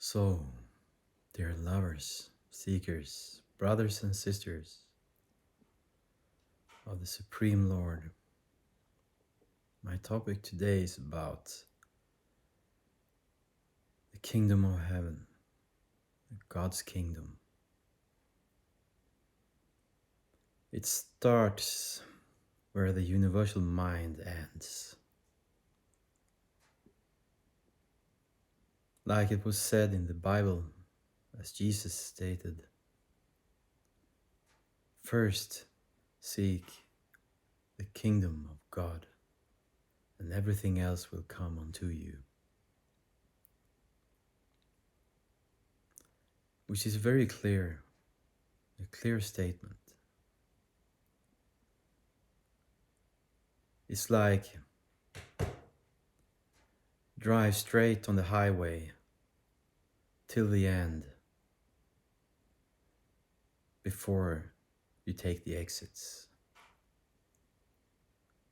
So, dear lovers, seekers, brothers and sisters of the Supreme Lord, my topic today is about the kingdom of heaven, God's kingdom. It starts where the universal mind ends. Like it was said in the Bible, as Jesus stated, first seek the kingdom of God, and everything else will come unto you. Which is very clear, a clear statement. It's like drive straight on the highway till the end before you take the exits.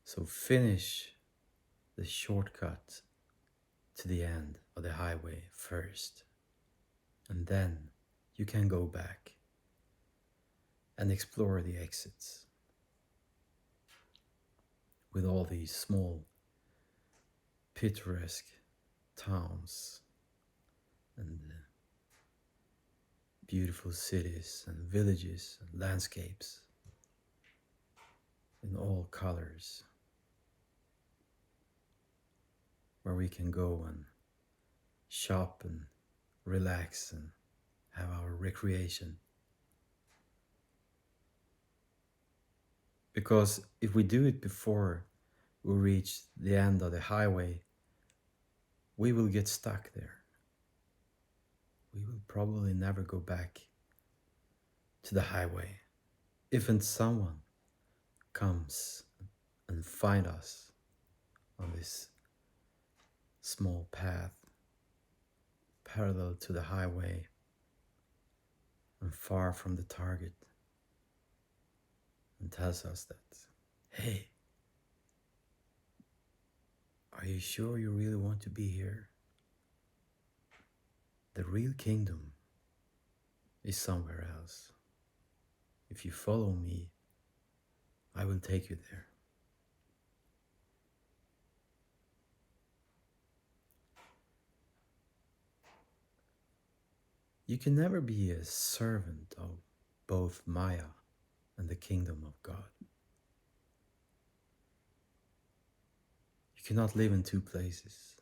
So finish the shortcut to the end of the highway first, and then you can go back and explore the exits with all these small picturesque towns and beautiful cities and villages and landscapes in all colors, where we can go and shop and relax and have our recreation. Because if we do it before we reach the end of the highway, we will get stuck there. We will probably never go back to the highway. If someone comes and find us on this small path parallel to the highway and far from the target, and tells us that, hey, are you sure you really want to be here? The real kingdom is somewhere else. If you follow me, I will take you there. You can never be a servant of both Maya and the kingdom of God. You cannot live in two places.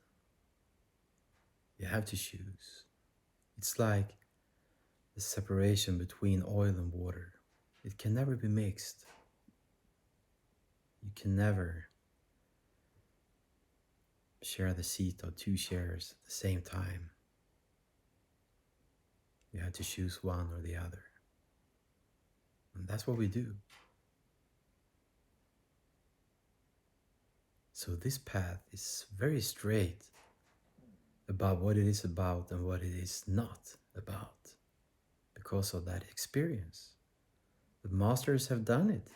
You have to choose. It's like the separation between oil and water. It can never be mixed. You can never share the seat of two chairs at the same time. You have to choose one or the other. And that's what we do. So this path is very straight about what it is about and what it is not about, because of that experience. The masters have done it.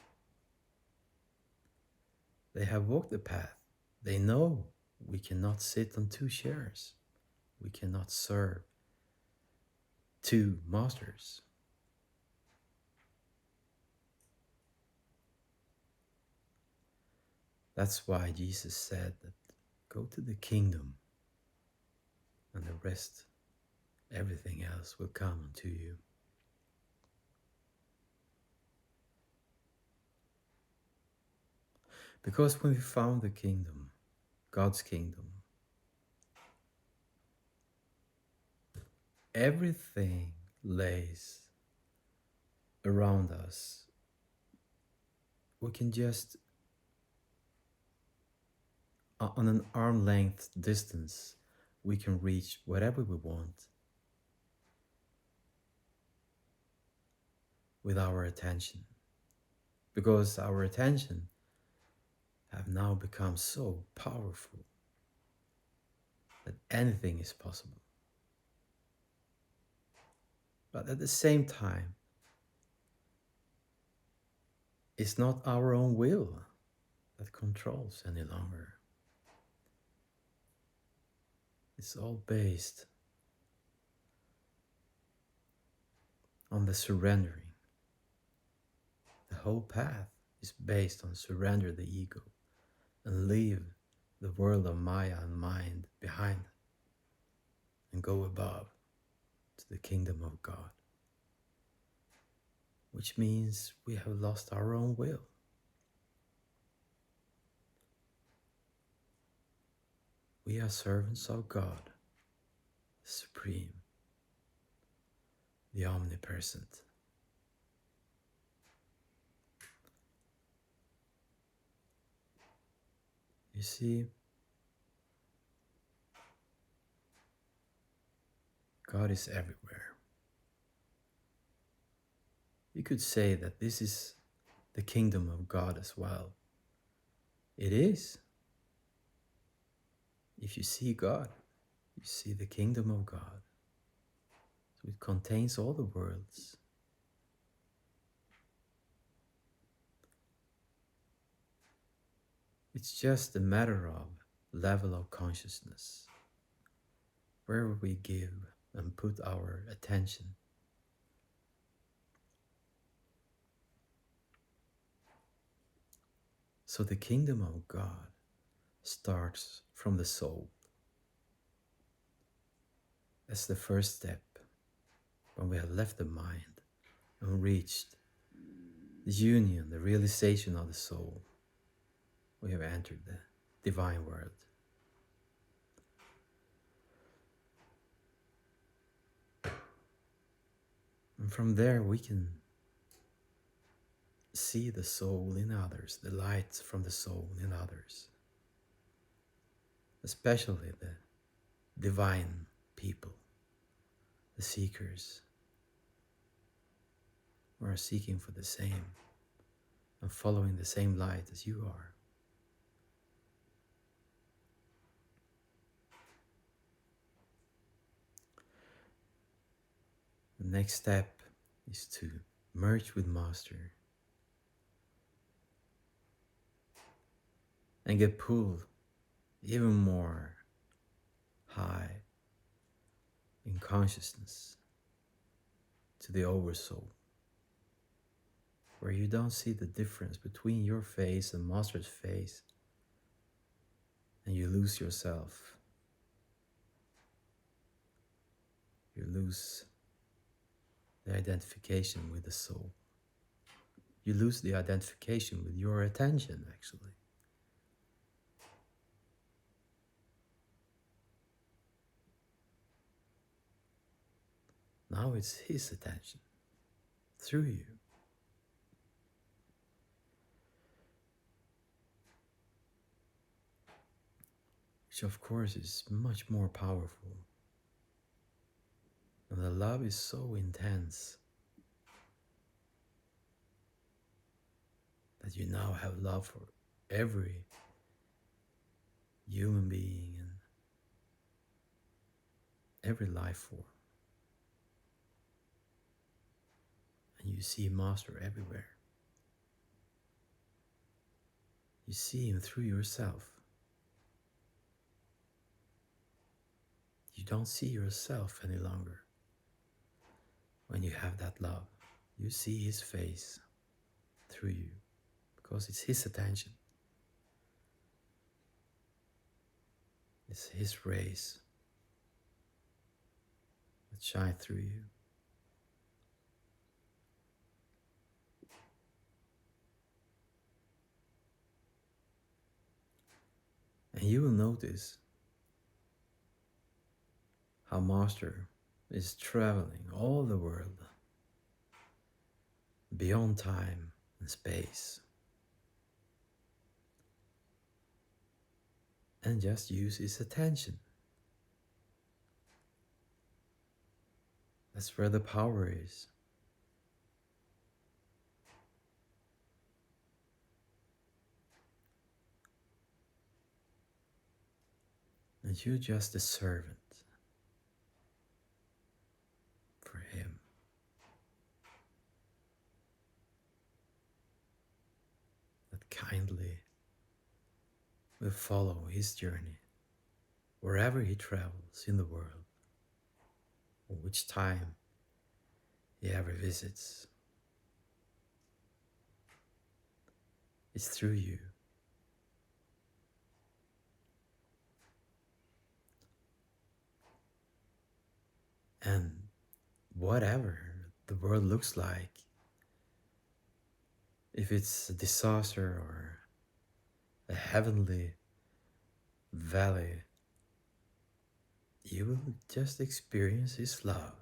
They have walked the path. They know we cannot sit on two chairs. We cannot serve two masters. That's why Jesus said that go to the kingdom and the rest, everything else will come unto you. Because when we found the kingdom, God's kingdom, everything lays around us. We can just, on an arm length distance, we can reach whatever we want with our attention. Because our attention have now become so powerful that anything is possible. But at the same time, it's not our own will that controls any longer. It's all based on the surrendering. The whole path is based on surrender the ego and leave the world of Maya and mind behind and go above to the kingdom of God, which means we have lost our own will. We are servants of God, the Supreme, the Omnipresent. You see, God is everywhere. You could say that this is the kingdom of God as well. It is. If you see God, you see the kingdom of God. So it contains all the worlds. It's just a matter of level of consciousness, where we give and put our attention. So the kingdom of God starts from the soul. That's the first step. When we have left the mind and reached the union, the realization of the soul, we have entered the divine world. And from there we can see the soul in others, the light from the soul in others, especially the divine people, the seekers who are seeking for the same and following the same light as you are. The next step is to merge with Master and get pulled even more high in consciousness to the oversoul, where you don't see the difference between your face and Master's face, and you lose yourself. You lose the identification with the soul. You lose the identification with your attention, actually. Now it's his attention through you. Which of course is much more powerful. And the love is so intense that you now have love for every human being and every life form. And you see Master everywhere. You see him through yourself. You don't see yourself any longer. When you have that love, you see his face through you, because it's his attention. It's his rays that shine through you. And you will notice how Master is traveling all the world, beyond time and space, and just use his attention. That's where the power is. And you're just a servant for him. That kindly will follow his journey wherever he travels in the world, or which time he ever visits. It's through you. And whatever the world looks like, if it's a disaster or a heavenly valley, you will just experience His love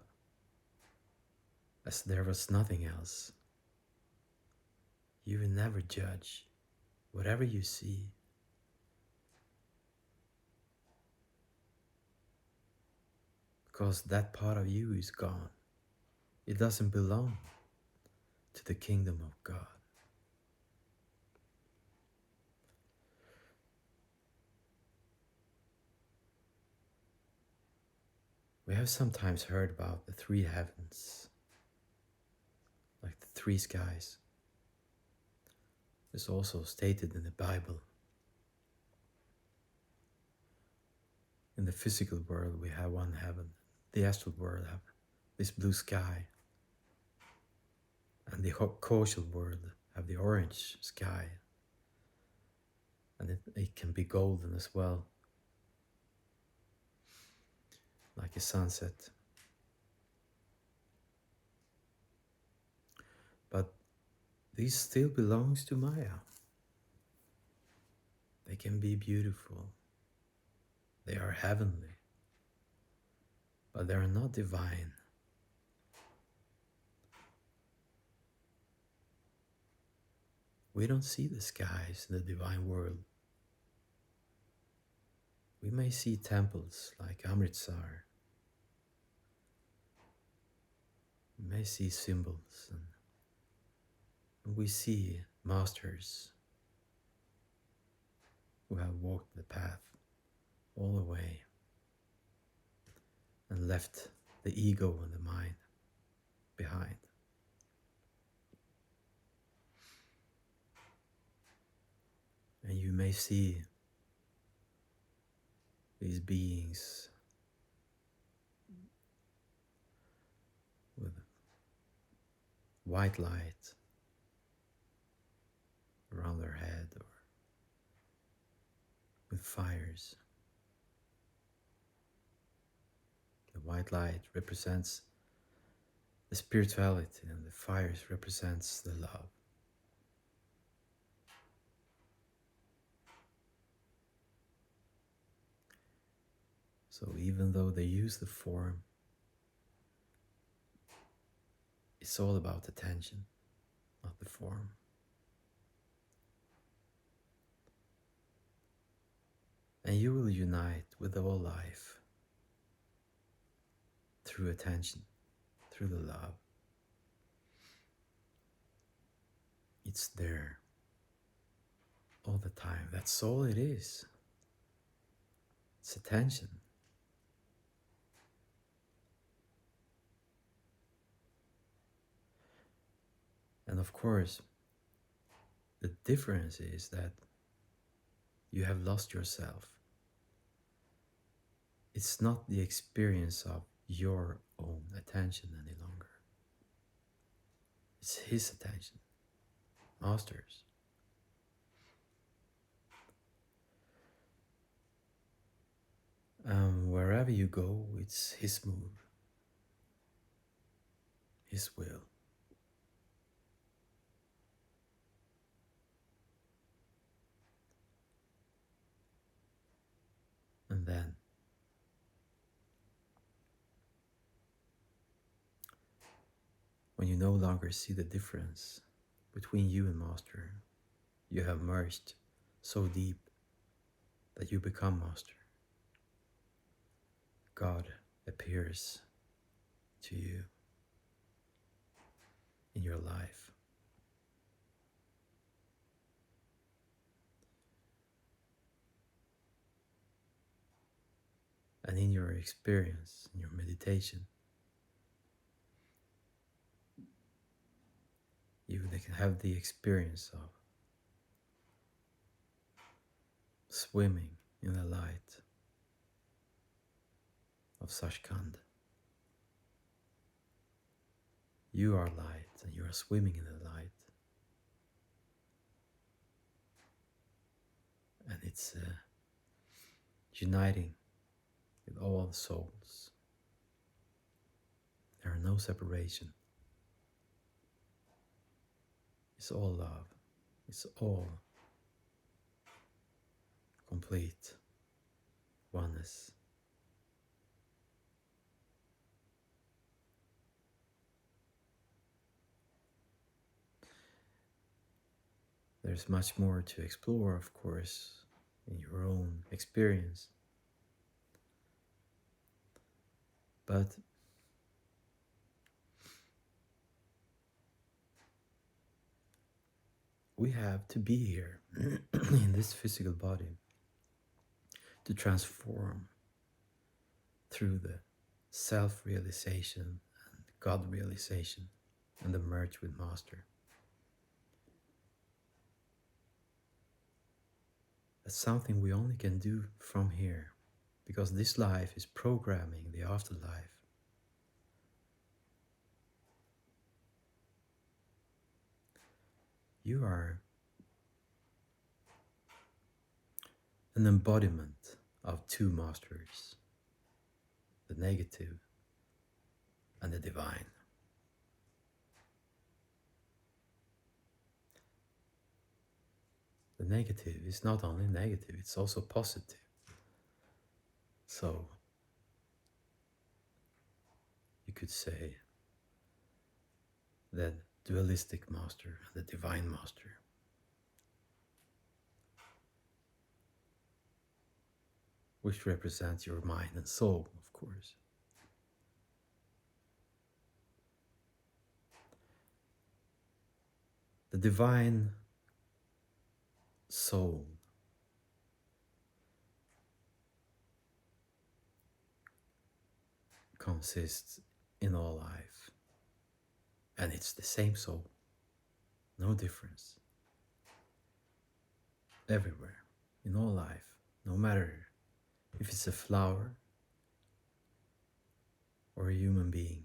as there was nothing else. You will never judge whatever you see, because that part of you is gone. It doesn't belong to the kingdom of God. We have sometimes heard about the three heavens, like the three skies. It's also stated in the Bible. In the physical world, we have one heaven. The astral world have this blue sky. And the causal world have the orange sky. And it can be golden as well, like a sunset. But this still belongs to Maya. They can be beautiful. They are heavenly. But they are not divine. We don't see the skies in the divine world. We may see temples like Amritsar. We may see symbols, and we see masters who have walked the path all the way and left the ego and the mind behind. And you may see these beings with white light around their head, or with fires. The white light represents the spirituality, and the fires represents the love. So even though they use the form, it's all about attention, not the form. And you will unite with all life through attention, through the love. It's there all the time. That's all it is. It's attention. And of course, the difference is that you have lost yourself. It's not the experience of your own attention any longer. It's His attention, Master's. Wherever you go, it's His move, His will. And then when you no longer see the difference between you and Master, you have merged so deep that you become Master. God appears to you in your life. And in your experience, in your meditation, you can have the experience of swimming in the light of Sachkhand. You are light and you are swimming in the light. And it's uniting with all souls. There are no separation. It's all love. It's all complete oneness. There's much more to explore, of course, in your own experience. But we have to be here in this physical body to transform through the self-realization and God-realization and the merge with Master. That's something we only can do from here, because this life is programming the afterlife. You are an embodiment of two masters, the negative and the divine. The negative is not only negative, it's also positive. So you could say that dualistic master and the divine master. Which represents your mind and soul, of course. The divine soul consists in all life, and it's the same soul, no difference. Everywhere, in all life, no matter if it's a flower or a human being.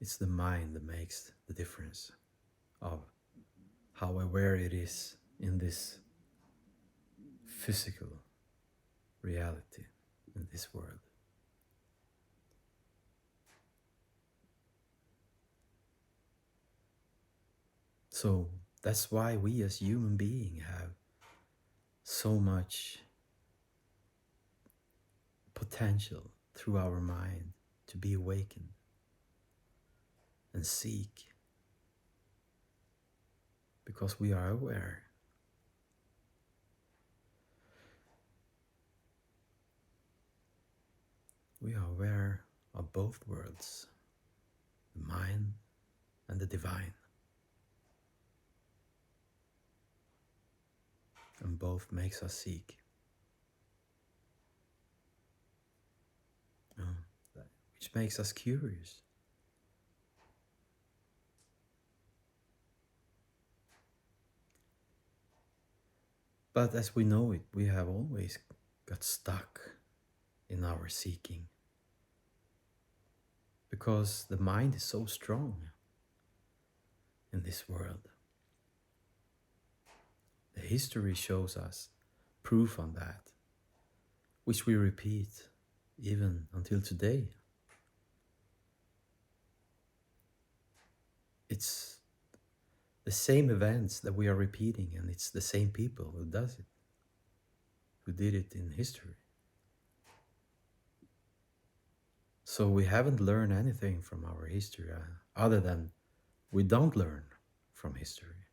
It's the mind that makes the difference of how aware it is in this physical reality, in this world. So that's why we as human beings have so much potential through our mind to be awakened and seek, because we are aware. We are aware of both worlds, the mind and the divine. And both makes us seek. Which makes us curious. But as we know it, we have always got stuck in our seeking, because the mind is so strong in this world. The history shows us proof on that, which we repeat even until today. It's the same events that we are repeating, and it's the same people who does it, who did it in history. So we haven't learned anything from our history other than we don't learn from history.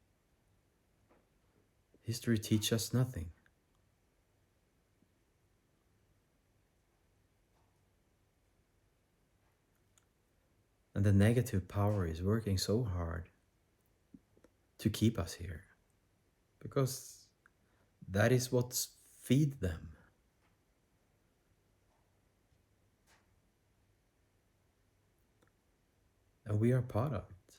History teaches us nothing. And the negative power is working so hard to keep us here, because that is what feeds them. And we are part of it.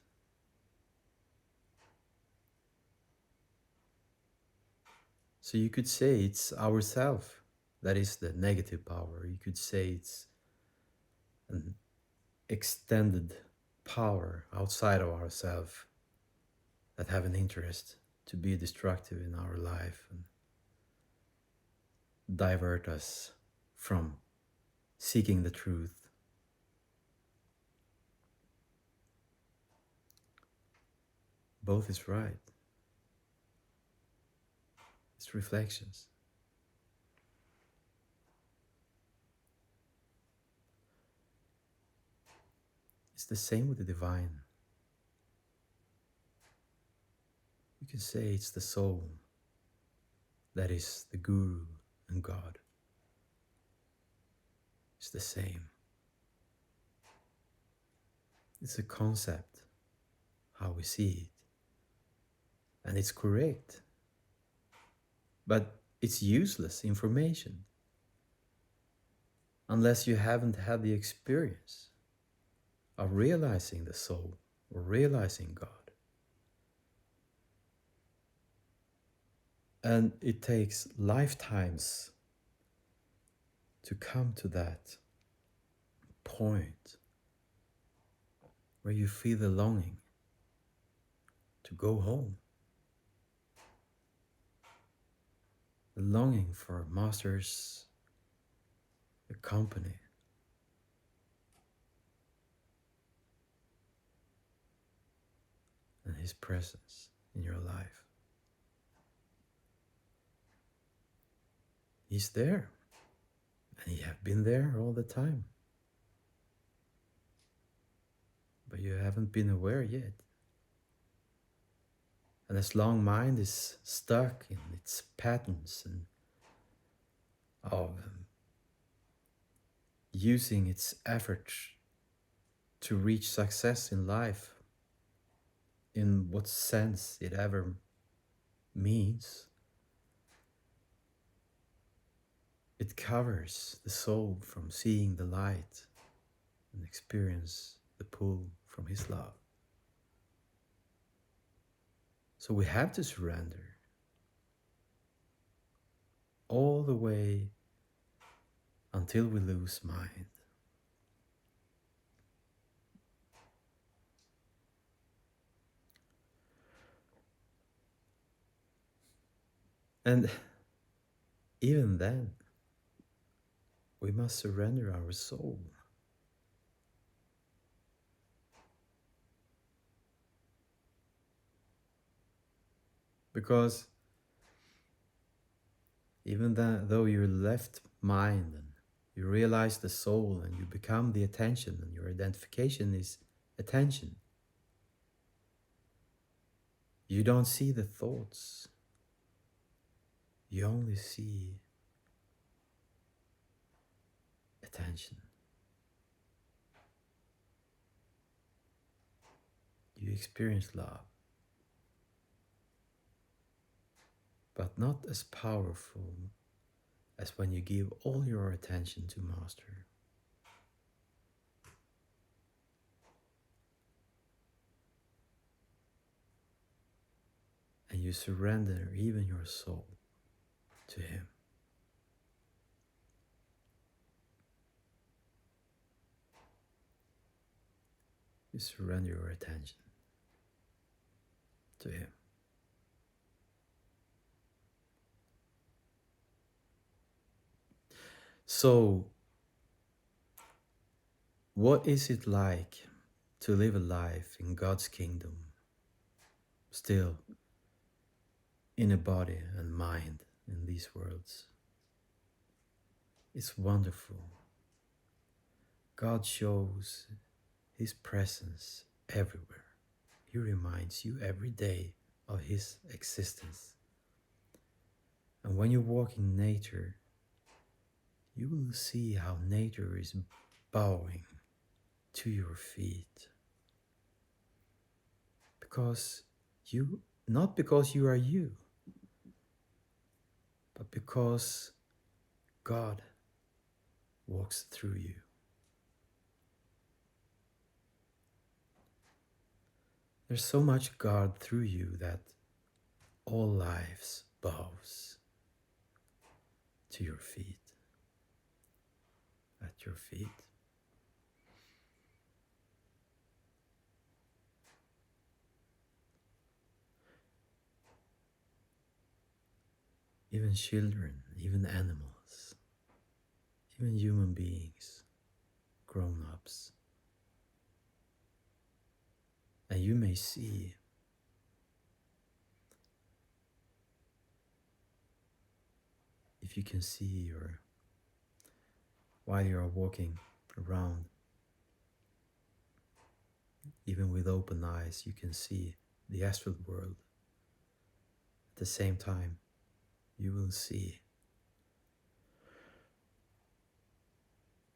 So you could say it's ourself That is the negative power. You could say it's an extended power outside of ourselves that have an interest to be destructive in our life and divert us from seeking the truth. Both is right. It's reflections. It's the same with the divine. You can say it's the soul that is the guru and God. It's the same. It's a concept, how we see it. And it's correct. But it's useless information unless you haven't had the experience of realizing the soul or realizing God. And it takes lifetimes to come to that point where you feel the longing to go home, the longing for Master's company, and His presence in your life. He's there, and He have been there all the time, but you haven't been aware yet. And as long mind is stuck in its patterns and of using its efforts to reach success in life, in what sense it ever means, it covers the soul from seeing the light and experience the pull from His love. So we have to surrender all the way until we lose mind. And even then, we must surrender our soul. Because even though you're left mind and you realize the soul and you become the attention and your identification is attention, you don't see the thoughts. You only see attention. You experience love, but not as powerful as when you give all your attention to Master. And you surrender even your soul to Him. You surrender your attention to Him. So, what is it like to live a life in God's kingdom, still in a body and mind in these worlds? It's wonderful. God shows His presence everywhere. He reminds you every day of His existence. And when you walk in nature, you will see how nature is bowing to your feet. Not because you are you, but because God walks through you. There's so much God through you that all lives bows to your feet. at your feet. Even children, even animals, even human beings, grown-ups. And you may see if you can see, or while you are walking around, even with open eyes, you can see the astral world. At the same time, you will see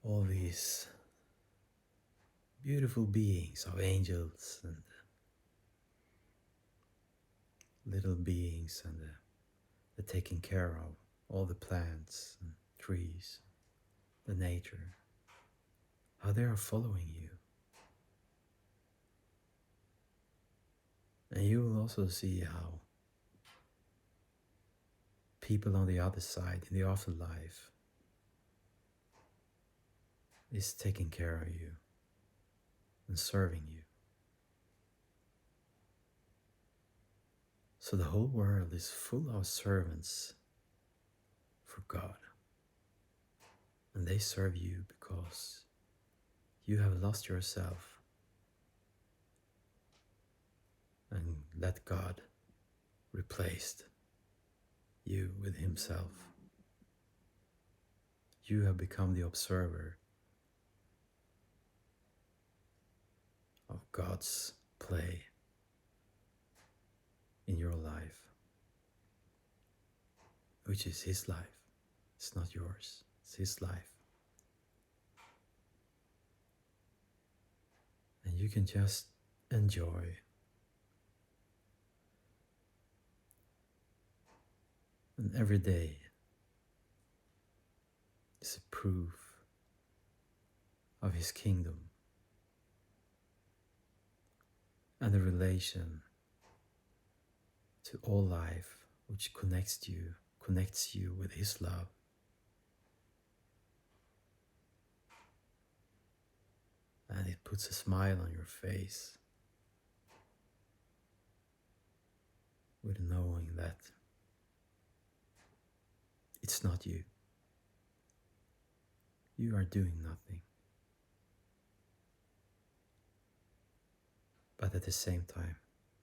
all these beautiful beings of angels and little beings, and they're taking care of all the plants and trees, the nature, how they are following you. And you will also see how people on the other side, in the afterlife, is taking care of you and serving you. So the whole world is full of servants for God. And they serve you because you have lost yourself and let God replace you with Himself. You have become the observer of God's play in your life, which is His life. It's not yours, it's His life. And you can just enjoy and every day is a proof of His kingdom and the relation to all life, which connects you with His love. And it puts a smile on your face with knowing that it's not you. You are doing nothing. But at the same time,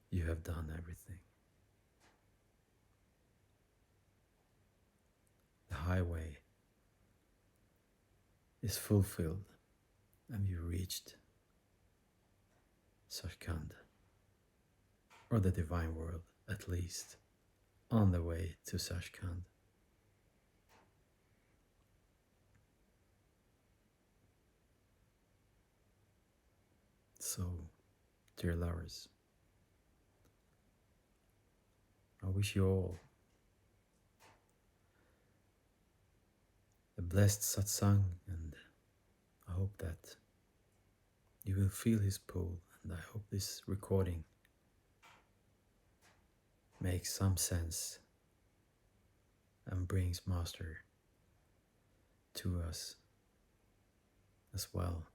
you have done everything. The highway is fulfilled and you reached Sachkhand, or the divine world, at least, on the way to Sachkhand. So, dear lovers, I wish you all a blessed satsang, and I hope that you will feel His pull, and I hope this recording makes some sense and brings Master to us as well.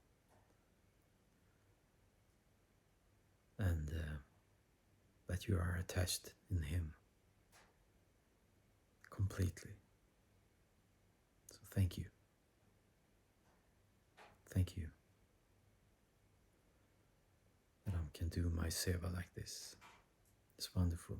And that you are attached in Him completely. So thank you. Thank you that I can do my seva like this. It's wonderful.